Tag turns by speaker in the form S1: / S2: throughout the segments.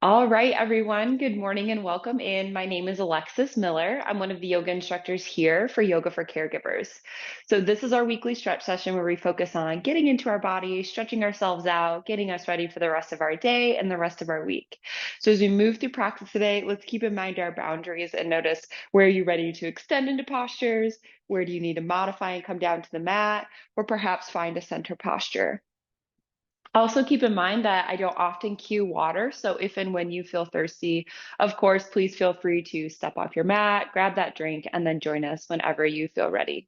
S1: All right, everyone. Good morning and welcome in. My name is Alexis Miller. I'm one of the yoga instructors here for Yoga for Caregivers. So, this is our weekly stretch session where we focus on getting into our body, stretching ourselves out, getting us ready for the rest of our day and the rest of our week. So, as we move through practice today, let's keep in mind our boundaries and notice where are you ready to extend into postures? Where do you need to modify and come down to the mat? Or perhaps find a center posture. Also, keep in mind that I don't often cue water. So, if and when you feel thirsty, of course, please feel free to step off your mat, grab that drink, and then join us whenever you feel ready.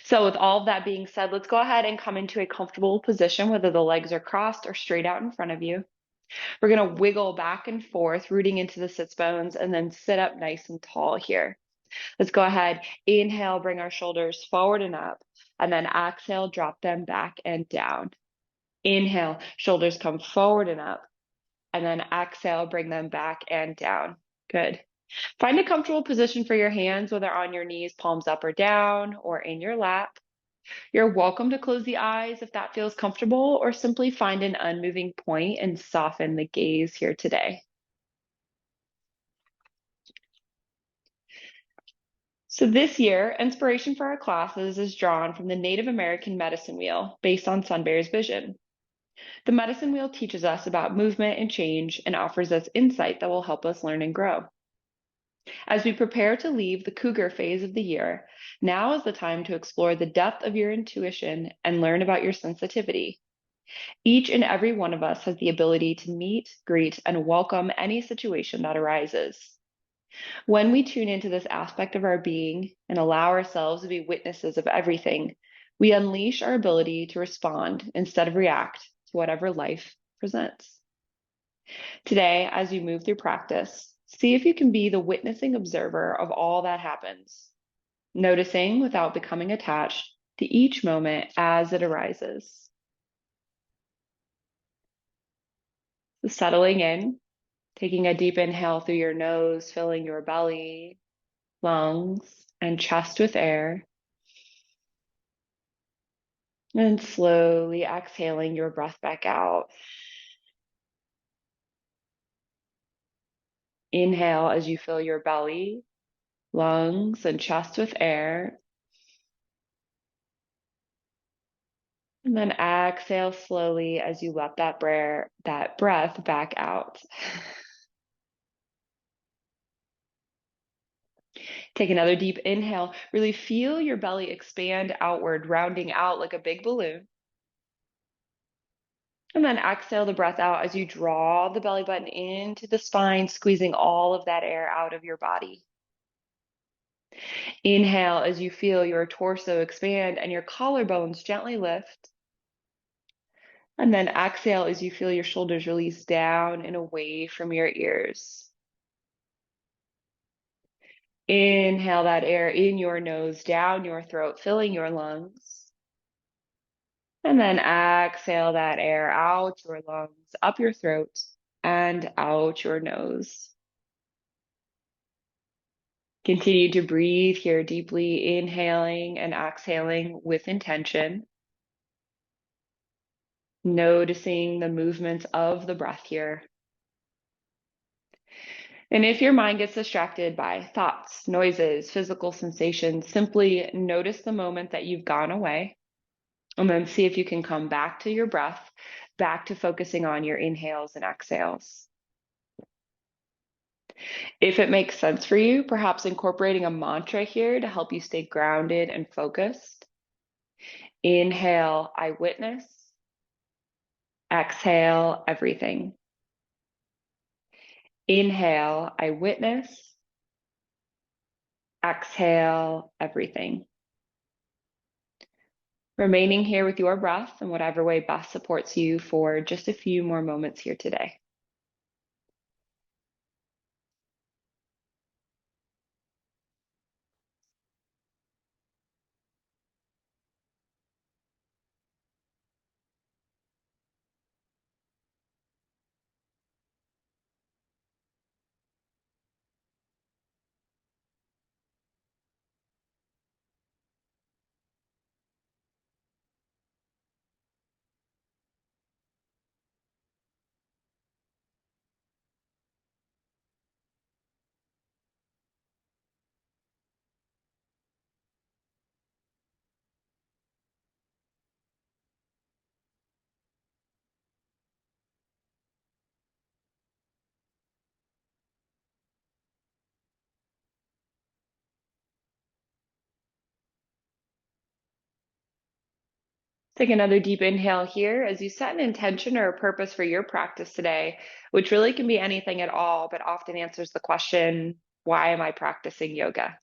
S1: So, with all of that being said, let's go ahead and come into a comfortable position, whether the legs are crossed or straight out in front of you. We're going to wiggle back and forth, rooting into the sits bones, and then sit up nice and tall here. Let's go ahead. Inhale, bring our shoulders forward and up, and then exhale, drop them back and down. Inhale, shoulders come forward and up, and then exhale, bring them back and down. Good. Find a comfortable position for your hands, whether on your knees, palms up or down, or in your lap. You're welcome to close the eyes if that feels comfortable, or simply find an unmoving point and soften the gaze here today. So this year, inspiration for our classes is drawn from the Native American medicine wheel based on Sun Bear's vision. The medicine wheel teaches us about movement and change and offers us insight that will help us learn and grow. As we prepare to leave the Cougar phase of the year, now is the time to explore the depth of your intuition and learn about your sensitivity. Each and every one of us has the ability to meet, greet, and welcome any situation that arises. When we tune into this aspect of our being and allow ourselves to be witnesses of everything, we unleash our ability to respond instead of react to whatever life presents. Today, as you move through practice, see if you can be the witnessing observer of all that happens, noticing without becoming attached to each moment as it arises. So settling in, taking a deep inhale through your nose, filling your belly, lungs, and chest with air. And slowly exhaling your breath back out. Inhale as you fill your belly, lungs, and chest with air. And then exhale slowly as you let that breath back out. Take another deep inhale. Really feel your belly expand outward, rounding out like a big balloon. And then exhale the breath out as you draw the belly button into the spine, squeezing all of that air out of your body. Inhale as you feel your torso expand and your collarbones gently lift. And then exhale as you feel your shoulders release down and away from your ears. Inhale that air in your nose, down your throat, filling your lungs. And then exhale that air out your lungs, up your throat, and out your nose. Continue to breathe here deeply, inhaling and exhaling with intention. Noticing the movements of the breath here. And if your mind gets distracted by thoughts, noises, physical sensations, simply notice the moment that you've gone away and then see if you can come back to your breath, back to focusing on your inhales and exhales. If it makes sense for you, perhaps incorporating a mantra here to help you stay grounded and focused. Inhale, I witness. Exhale, everything. Inhale, I witness. Exhale, everything. Remaining here with your breath in whatever way best supports you for just a few more moments here today. Take another deep inhale here as you set an intention or a purpose for your practice today, which really can be anything at all, but often answers the question, why am I practicing yoga?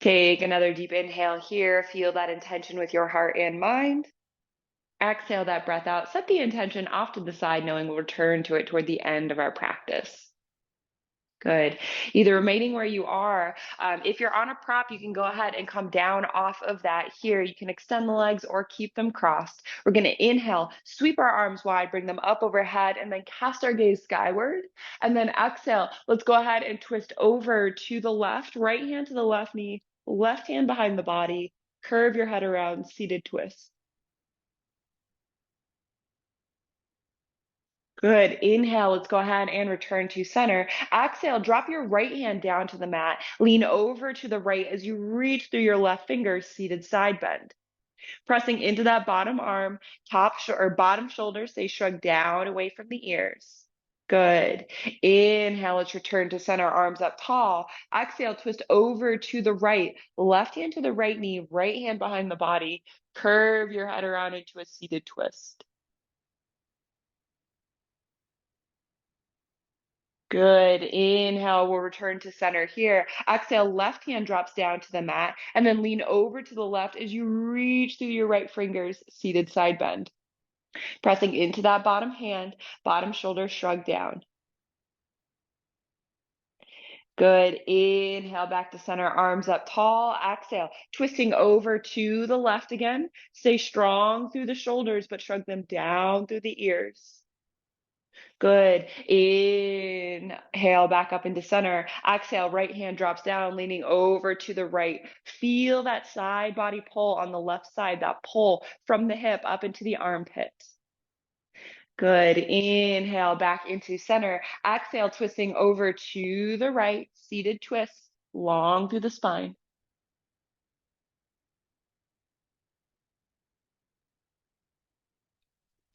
S1: Take another deep inhale here. Feel that intention with your heart and mind. Exhale that breath out. Set the intention off to the side, knowing we'll return to it toward the end of our practice. Good. Either remaining where you are. If you're on a prop, you can go ahead and come down off of that here. You can extend the legs or keep them crossed. We're going to inhale, sweep our arms wide, bring them up overhead, and then cast our gaze skyward. And then exhale. Let's go ahead and twist over to the left, right hand to the left knee, left hand behind the body. Curve your head around, seated twist. Good. Inhale, let's go ahead and return to center. Exhale, drop your right hand down to the mat. Lean over to the right as you reach through your left fingers, seated side bend. Pressing into that bottom arm, or bottom shoulder, stay shrugged down away from the ears. Good. Inhale, let's return to center, arms up tall. Exhale, twist over to the right. Left hand to the right knee, right hand behind the body. Curve your head around into a seated twist. Good. Inhale, we'll return to center here. Exhale, left hand drops down to the mat, and then lean over to the left as you reach through your right fingers, seated side bend. Pressing into that bottom hand, bottom shoulder shrug down. Good. Inhale, back to center, arms up tall. Exhale, twisting over to the left again. Stay strong through the shoulders, but shrug them down through the ears. Good. Inhale back up into center. Exhale, right hand drops down, leaning over to the right. Feel that side body pull on the left side, that pull from the hip up into the armpit. Good. Inhale back into center. Exhale, twisting over to the right, seated twist, long through the spine.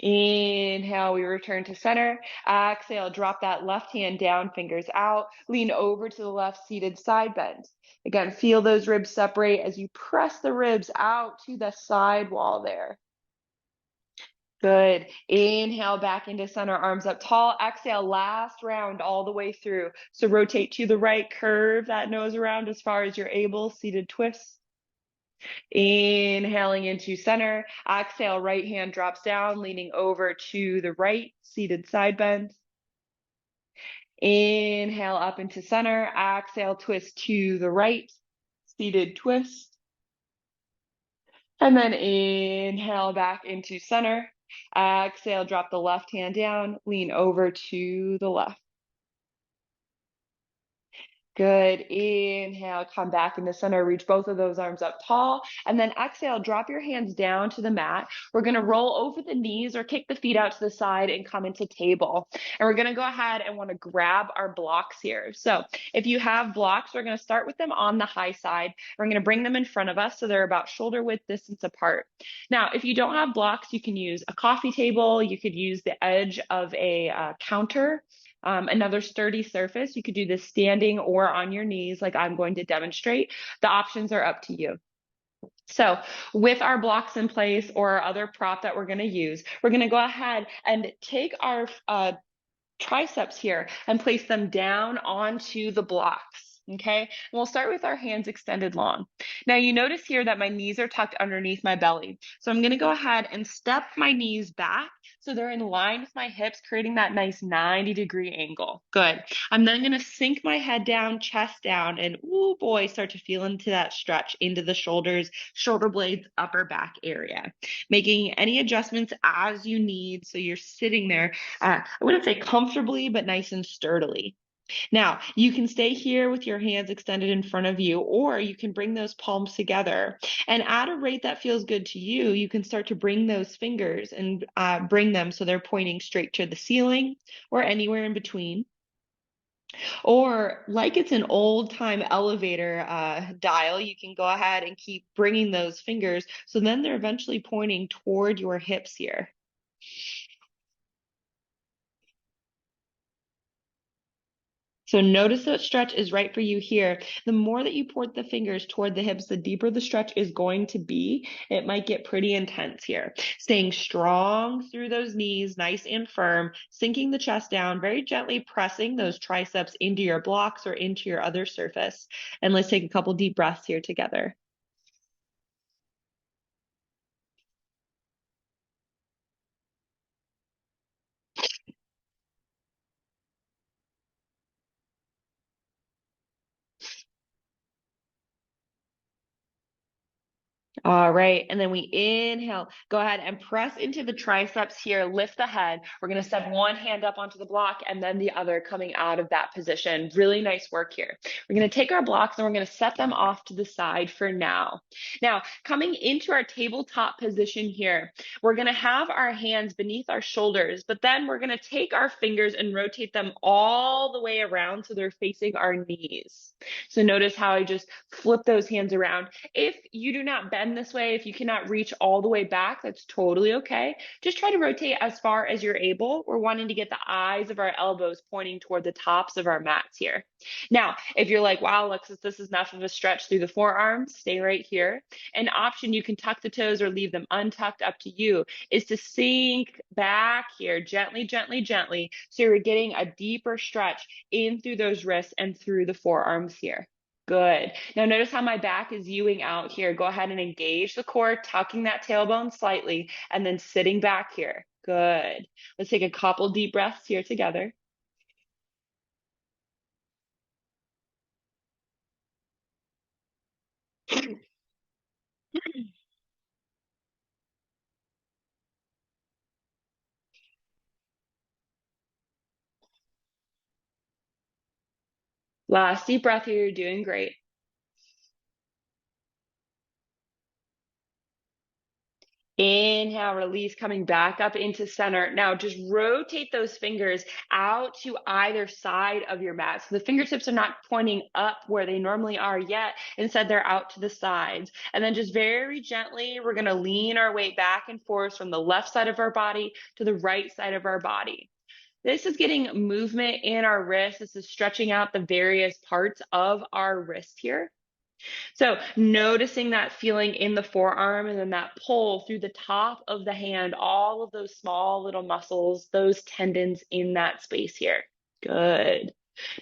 S1: Inhale, we return to center. Exhale, drop that left hand down, fingers out. Lean over to the left, seated side bend. Again, feel those ribs separate as you press the ribs out to the side wall there. Good. Inhale back into center, arms up tall. Exhale, last round all the way through. So rotate to the right, curve that nose around as far as you're able, seated twist. Inhaling into center. Exhale, right hand drops down, leaning over to the right, seated side bend. Inhale up into center. Exhale, twist to the right, seated twist. And then inhale back into center. Exhale, drop the left hand down, lean over to the left. Good. Inhale, come back into center, reach both of those arms up tall, and then exhale, drop your hands down to the mat. We're going to roll over the knees or kick the feet out to the side and come into table. And we're going to go ahead and want to grab our blocks here. So if you have blocks, we're going to start with them on the high side. We're going to bring them in front of us so they're about shoulder width distance apart. Now, if you don't have blocks, you can use a coffee table. You could use the edge of a counter. Another sturdy surface. You could do this standing or on your knees like I'm going to demonstrate. The options are up to you. So with our blocks in place or our other prop that we're going to use, we're going to go ahead and take our triceps here and place them down onto the blocks. Okay, and we'll start with our hands extended long. Now you notice here that my knees are tucked underneath my belly. So I'm going to go ahead and step my knees back so they're in line with my hips, creating that nice 90-degree angle. Good. I'm then going to sink my head down, chest down, and ooh boy, start to feel into that stretch into the shoulders, shoulder blades, upper back area. Making any adjustments as you need so you're sitting there, I wouldn't say comfortably, but nice and sturdily. Now, you can stay here with your hands extended in front of you, or you can bring those palms together. And at a rate that feels good to you, you can start to bring those fingers and bring them so they're pointing straight to the ceiling or anywhere in between. Or like it's an old time elevator dial, you can go ahead and keep bringing those fingers. So then they're eventually pointing toward your hips here. So notice that stretch is right for you here. The more that you point the fingers toward the hips, the deeper the stretch is going to be. It might get pretty intense here. Staying strong through those knees, nice and firm, sinking the chest down, very gently pressing those triceps into your blocks or into your other surface. And let's take a couple deep breaths here together. All right, and then we inhale. Go ahead and press into the triceps here. Lift the head. We're going to step one hand up onto the block and then the other coming out of that position. Really nice work here. We're going to take our blocks and we're going to set them off to the side for now. Now, coming into our tabletop position here, we're going to have our hands beneath our shoulders, but then we're going to take our fingers and rotate them all the way around so they're facing our knees. So notice how I just flip those hands around. If you do not bend this way, if you cannot reach all the way back, that's totally okay. Just try to rotate as far as you're able. We're wanting to get the eyes of our elbows pointing toward the tops of our mats here. Now, if you're like, wow, Alexis, this is enough of a stretch through the forearms, stay right here. An option, you can tuck the toes or leave them untucked, up to you, is to sink back here gently, gently, gently. So you're getting a deeper stretch in through those wrists and through the forearms here. Good. Now notice how my back is Ewing out here. Go ahead and engage the core, tucking that tailbone slightly, and then sitting back here. Good. Let's take a couple deep breaths here together. Last deep breath here. You're doing great. Inhale, release, coming back up into center. Now just rotate those fingers out to either side of your mat. So the fingertips are not pointing up where they normally are yet. Instead, they're out to the sides. And then just very gently, we're going to lean our weight back and forth from the left side of our body to the right side of our body. This is getting movement in our wrist. This is stretching out the various parts of our wrist here. So noticing that feeling in the forearm and then that pull through the top of the hand, all of those small little muscles, those tendons in that space here. Good.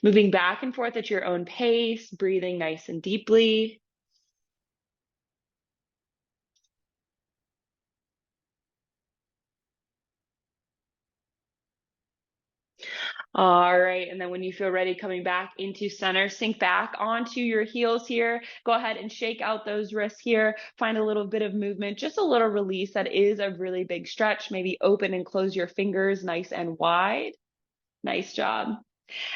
S1: Moving back and forth at your own pace, breathing nice and deeply. All right, and then when you feel ready, coming back into center, sink back onto your heels here. Go ahead and shake out those wrists here. Find a little bit of movement, just a little release. That is a really big stretch. Maybe open and close your fingers nice and wide. Nice job.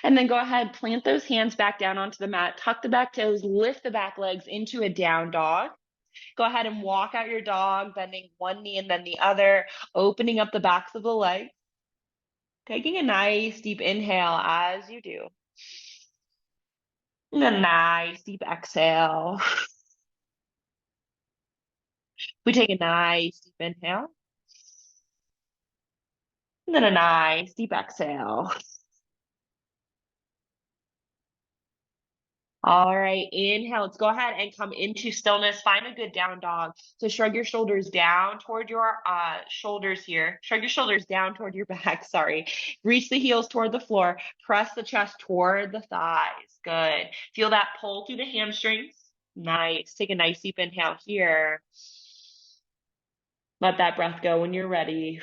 S1: And then go ahead, plant those hands back down onto the mat, tuck the back toes, lift the back legs into a down dog. Go ahead and walk out your dog, bending one knee and then the other, opening up the backs of the legs. Taking a nice deep inhale as you do. And a nice deep exhale. We take a nice deep inhale. And then a nice deep exhale. All right, inhale. Let's go ahead and come into stillness. Find a good down dog. So shrug your shoulders down toward your shoulders here. Shrug your shoulders down toward your back, sorry. Reach the heels toward the floor. Press the chest toward the thighs. Good. Feel that pull through the hamstrings. Nice. Take a nice deep inhale here. Let that breath go when you're ready.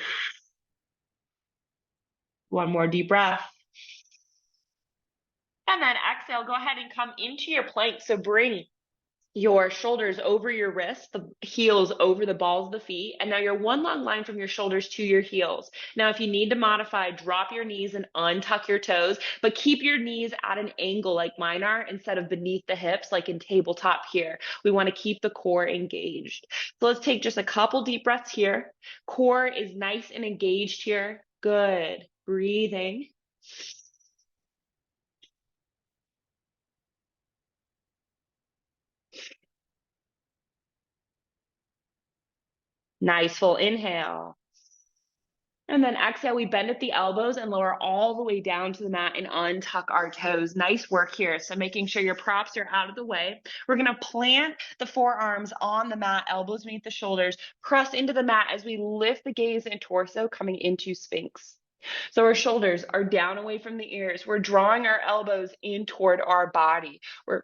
S1: One more deep breath. And then exhale, go ahead and come into your plank. So bring your shoulders over your wrists, the heels over the balls of the feet, and now you're one long line from your shoulders to your heels. Now, if you need to modify, drop your knees and untuck your toes, but keep your knees at an angle like mine are instead of beneath the hips like in tabletop here. We want to keep the core engaged. So let's take just a couple deep breaths here. Core is nice and engaged here. Good. Breathing. Nice full inhale. And then exhale, we bend at the elbows and lower all the way down to the mat and untuck our toes. Nice work here. So making sure your props are out of the way. We're going to plant the forearms on the mat, elbows meet the shoulders, press into the mat as we lift the gaze and torso coming into Sphinx. So our shoulders are down away from the ears. We're drawing our elbows in toward our body. We're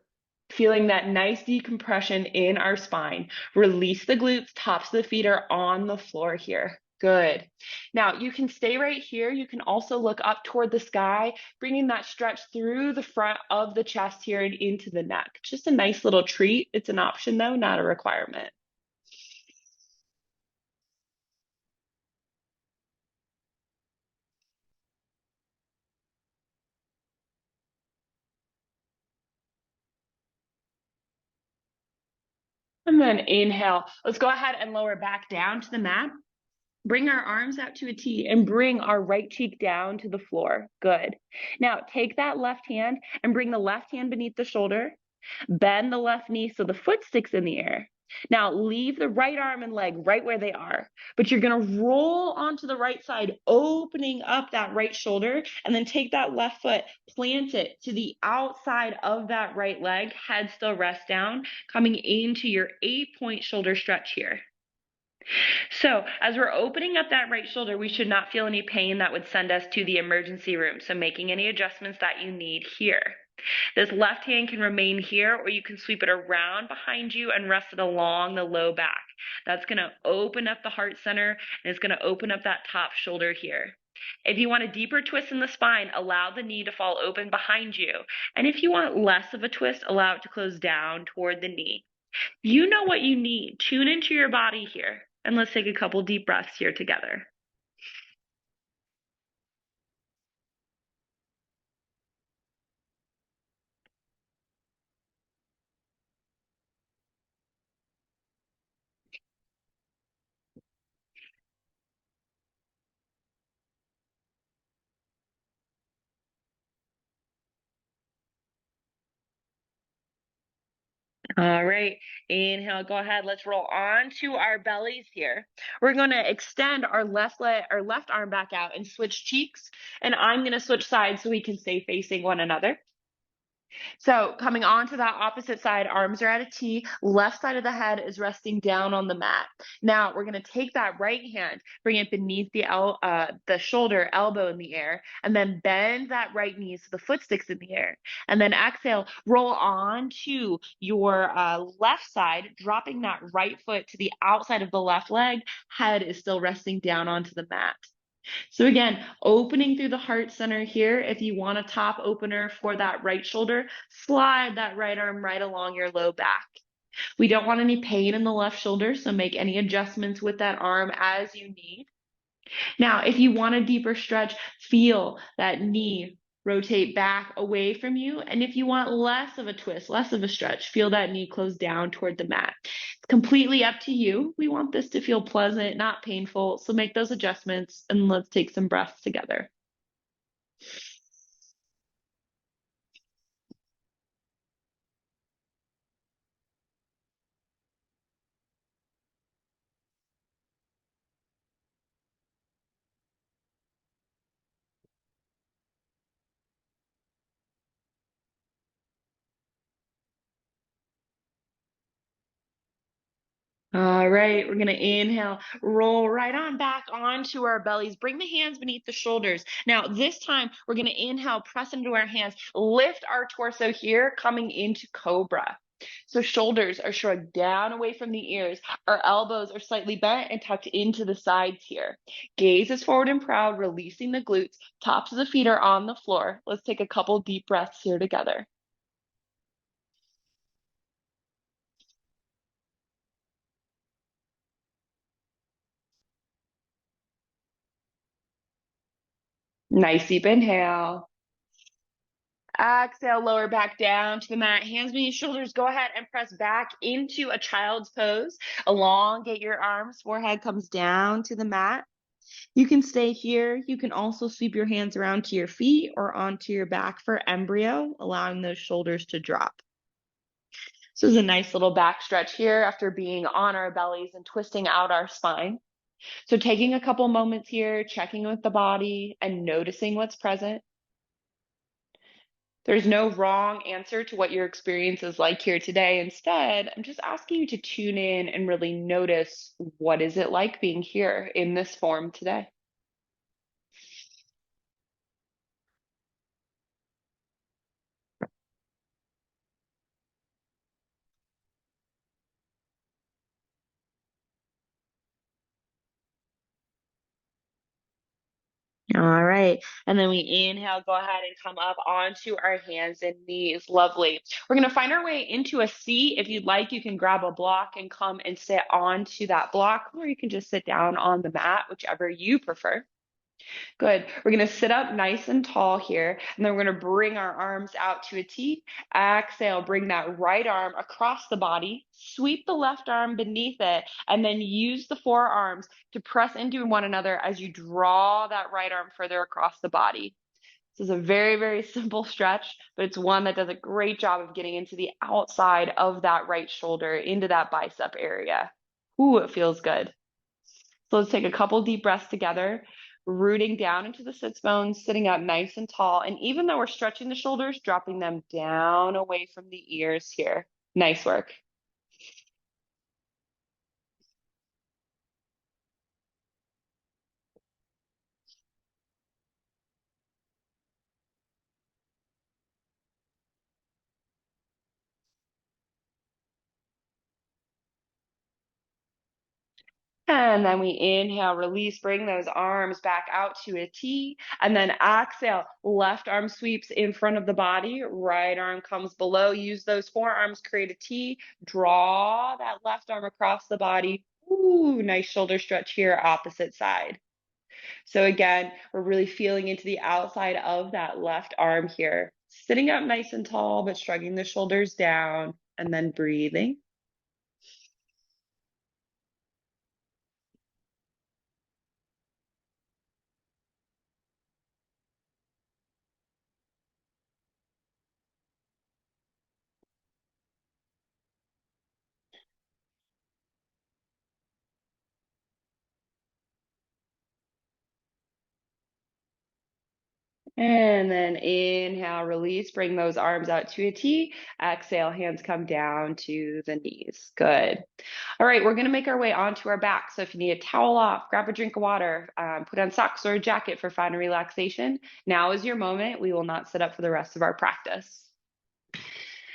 S1: feeling that nice decompression in our spine. Release the glutes, tops of the feet are on the floor here. Good. Now you can stay right here. You can also look up toward the sky, bringing that stretch through the front of the chest here and into the neck. Just a nice little treat. It's an option though, not a requirement. And then inhale. Let's go ahead and lower back down to the mat. Bring our arms out to a T and bring our right cheek down to the floor. Good. Now take that left hand and bring the left hand beneath the shoulder. Bend the left knee so the foot sticks in the air. Now leave the right arm and leg right where they are, but you're going to roll onto the right side, opening up that right shoulder, and then take that left foot, plant it to the outside of that right leg, head still rest down, coming into your 8-point shoulder stretch here. So as we're opening up that right shoulder, we should not feel any pain that would send us to the emergency room. So making any adjustments that you need here. This left hand can remain here, or you can sweep it around behind you and rest it along the low back. That's going to open up the heart center, and it's going to open up that top shoulder here. If you want a deeper twist in the spine, allow the knee to fall open behind you. And if you want less of a twist, allow it to close down toward the knee. You know what you need. Tune into your body here. And let's take a couple deep breaths here together. All right, inhale, go ahead. Let's roll on to our bellies here. We're going to extend our left leg, our left arm back out and switch cheeks. And I'm going to switch sides so we can stay facing one another. So coming onto that opposite side, arms are at a T, left side of the head is resting down on the mat. Now we're going to take that right hand, bring it beneath the shoulder, elbow in the air, and then bend that right knee so the foot sticks in the air. And then exhale, roll on to your left side, dropping that right foot to the outside of the left leg. Head is still resting down onto the mat. So again, opening through the heart center here. If you want a top opener for that right shoulder, slide that right arm right along your low back. We don't want any pain in the left shoulder, so make any adjustments with that arm as you need. Now, if you want a deeper stretch, feel that knee rotate back away from you. And if you want less of a twist, less of a stretch, feel that knee close down toward the mat. It's completely up to you. We want this to feel pleasant, not painful. So make those adjustments and let's take some breaths together. All right, we're going to inhale, roll right on back onto our bellies. Bring the hands beneath the shoulders. Now, this time, we're going to inhale, press into our hands, lift our torso here, coming into Cobra. So shoulders are shrugged down away from the ears. Our elbows are slightly bent and tucked into the sides here. Gaze is forward and proud, releasing the glutes. Tops of the feet are on the floor. Let's take a couple deep breaths here together. Nice deep inhale. Exhale, lower back down to the mat. Hands beneath shoulders. Go ahead and press back into a child's pose. Elongate your arms. Forehead comes down to the mat. You can stay here. You can also sweep your hands around to your feet or onto your back for embryo, allowing those shoulders to drop. So this is a nice little back stretch here after being on our bellies and twisting out our spine. So taking a couple moments here, checking with the body and noticing what's present. There's no wrong answer to what your experience is like here today. Instead, I'm just asking you to tune in and really notice, what is it like being here in this form today? All right. And then we inhale, go ahead and come up onto our hands and knees. Lovely. We're going to find our way into a seat. If you'd like, you can grab a block and come and sit onto that block, or you can just sit down on the mat, whichever you prefer. Good. We're going to sit up nice and tall here, and then we're going to bring our arms out to a T. Exhale, bring that right arm across the body, sweep the left arm beneath it, and then use the forearms to press into one another as you draw that right arm further across the body. This is a very, very simple stretch, but it's one that does a great job of getting into the outside of that right shoulder, into that bicep area. Ooh, it feels good. So let's take a couple deep breaths together, rooting down into the sits bones, sitting up nice and tall. And even though we're stretching the shoulders, dropping them down away from the ears here. Nice work. And then we inhale, release, bring those arms back out to a T. And then exhale, left arm sweeps in front of the body, right arm comes below. Use those forearms, create a T. Draw that left arm across the body. Ooh, nice shoulder stretch here, opposite side. So again, we're really feeling into the outside of that left arm here. Sitting up nice and tall, but shrugging the shoulders down, and then breathing. And then inhale, release, bring those arms out to a T. Exhale, hands come down to the knees. Good. All right, we're going to make our way onto our back. So if you need a towel off, grab a drink of water, put on socks or a jacket for fun relaxation. Now is your moment. We will not sit up for the rest of our practice.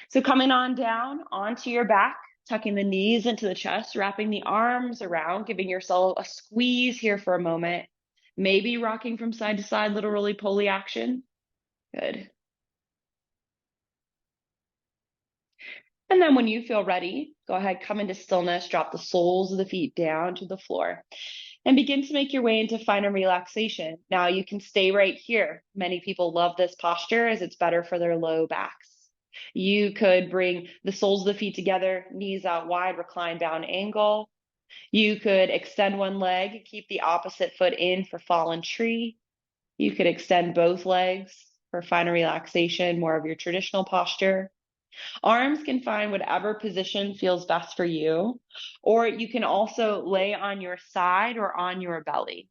S1: So coming on down onto your back, tucking the knees into the chest, wrapping the arms around, giving yourself a squeeze here for a moment. Maybe rocking from side to side, little roly-poly action. Good. And then when you feel ready, go ahead, come into stillness, drop the soles of the feet down to the floor, and begin to make your way into final relaxation. Now you can stay right here. Many people love this posture as it's better for their low backs. You could bring the soles of the feet together, knees out wide, recline down angle. You could extend one leg, keep the opposite foot in for fallen tree. You could extend both legs for final relaxation, more of your traditional posture. Arms can find whatever position feels best for you, or you can also lay on your side or on your belly.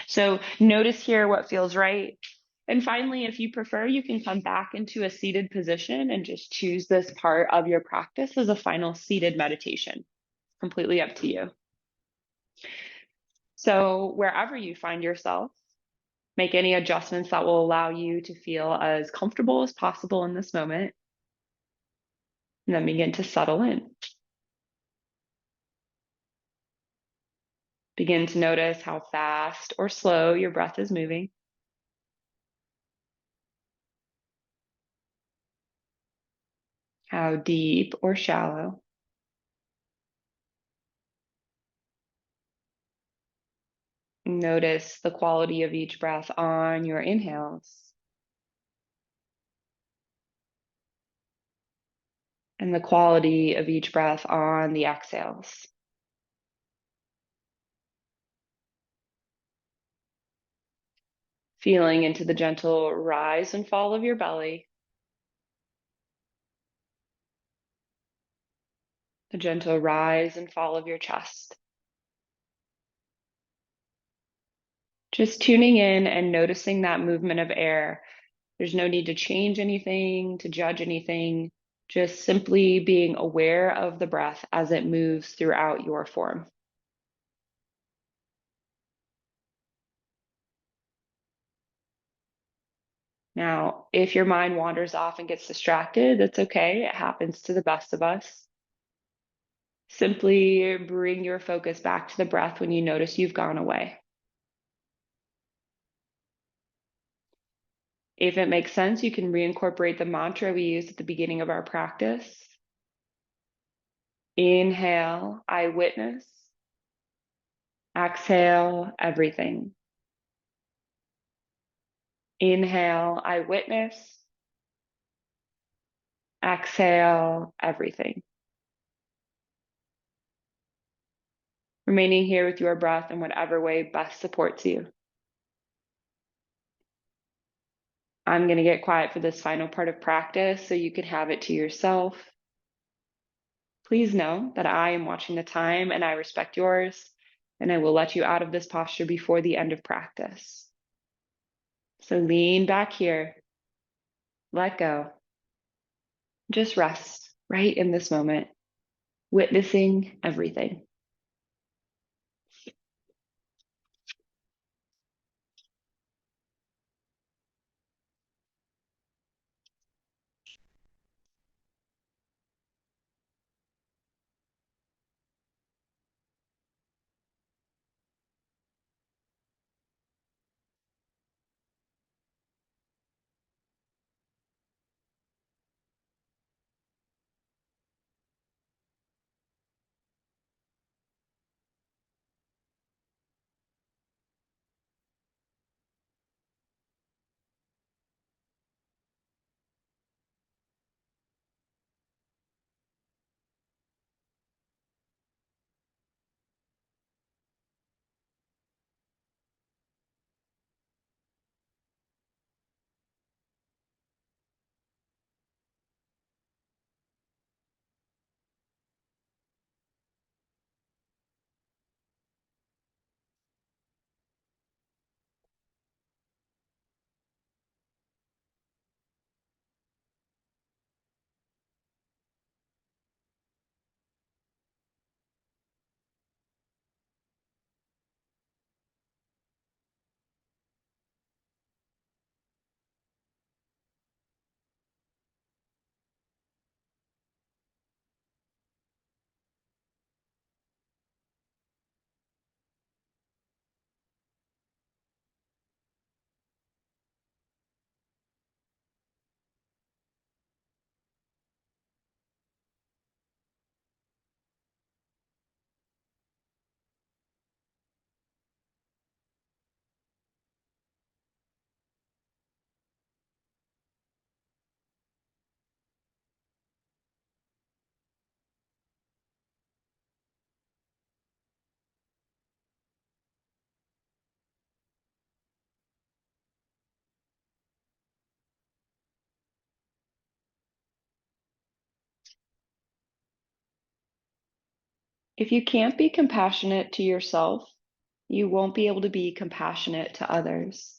S1: So notice here what feels right. And finally, if you prefer, you can come back into a seated position and just choose this part of your practice as a final seated meditation. Completely up to you. So wherever you find yourself, make any adjustments that will allow you to feel as comfortable as possible in this moment, and then begin to settle in. Begin to notice how fast or slow your breath is moving, how deep or shallow. Notice the quality of each breath on your inhales and the quality of each breath on the exhales. Feeling into the gentle rise and fall of your belly, the gentle rise and fall of your chest. Just tuning in and noticing that movement of air. There's no need to change anything, to judge anything, just simply being aware of the breath as it moves throughout your form. Now, if your mind wanders off and gets distracted, that's okay. It happens to the best of us. Simply bring your focus back to the breath when you notice you've gone away. If it makes sense, you can reincorporate the mantra we used at the beginning of our practice. Inhale, I witness. Exhale, everything. Inhale, I witness. Exhale, everything. Remaining here with your breath in whatever way best supports you. I'm going to get quiet for this final part of practice so you can have it to yourself. Please know that I am watching the time and I respect yours, and I will let you out of this posture before the end of practice. So lean back here, let go. Just rest right in this moment, witnessing everything. If you can't be compassionate to yourself, you won't be able to be compassionate to others.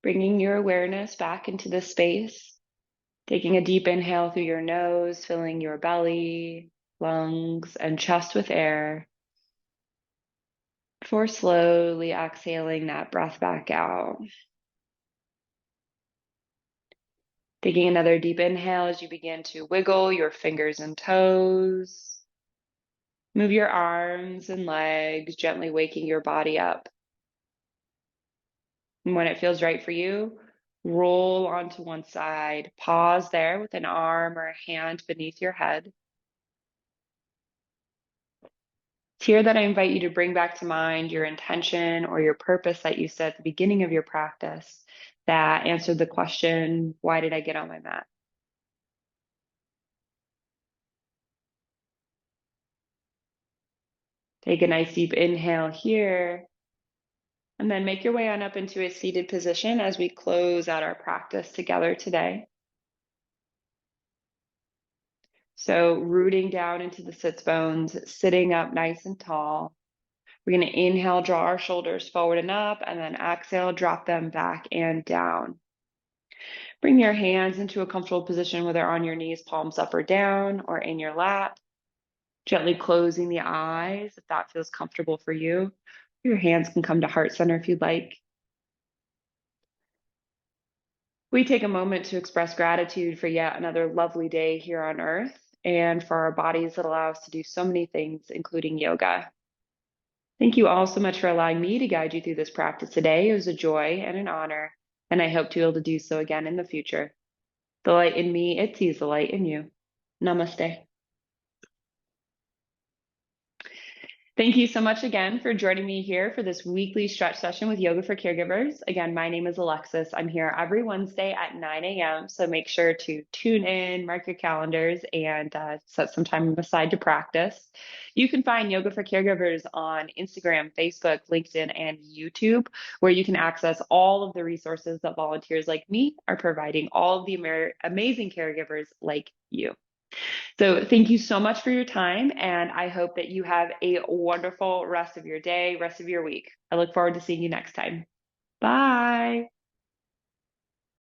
S1: Bringing your awareness back into this space, taking a deep inhale through your nose, filling your belly, lungs, and chest with air, before slowly exhaling that breath back out. Taking another deep inhale as you begin to wiggle your fingers and toes. Move your arms and legs, gently waking your body up. And when it feels right for you, roll onto one side. Pause there with an arm or a hand beneath your head. It's here that I invite you to bring back to mind your intention or your purpose that you set at the beginning of your practice that answered the question, why did I get on my mat? Take a nice deep inhale here, and then make your way on up into a seated position as we close out our practice together today. So rooting down into the sits bones, sitting up nice and tall. We're going to inhale, draw our shoulders forward and up, and then exhale, drop them back and down. Bring your hands into a comfortable position, whether on your knees, palms up or down, or in your lap. Gently closing the eyes if that feels comfortable for you. Your hands can come to heart center if you'd like. We take a moment to express gratitude for yet another lovely day here on earth and for our bodies that allow us to do so many things, including yoga. Thank you all so much for allowing me to guide you through this practice today. It was a joy and an honor, and I hope to be able to do so again in the future. The light in me, it sees the light in you. Namaste. Thank you so much again for joining me here for this weekly stretch session with Yoga for Caregivers. Again, my name is Alexis. I'm here every Wednesday at 9 a.m. So make sure to tune in, mark your calendars, and set some time aside to practice. You can find Yoga for Caregivers on Instagram, Facebook, LinkedIn, and YouTube, where you can access all of the resources that volunteers like me are providing all of the amazing caregivers like you. So thank you so much for your time, and I hope that you have a wonderful rest of your day, rest of your week. I look forward to seeing you next time. Bye.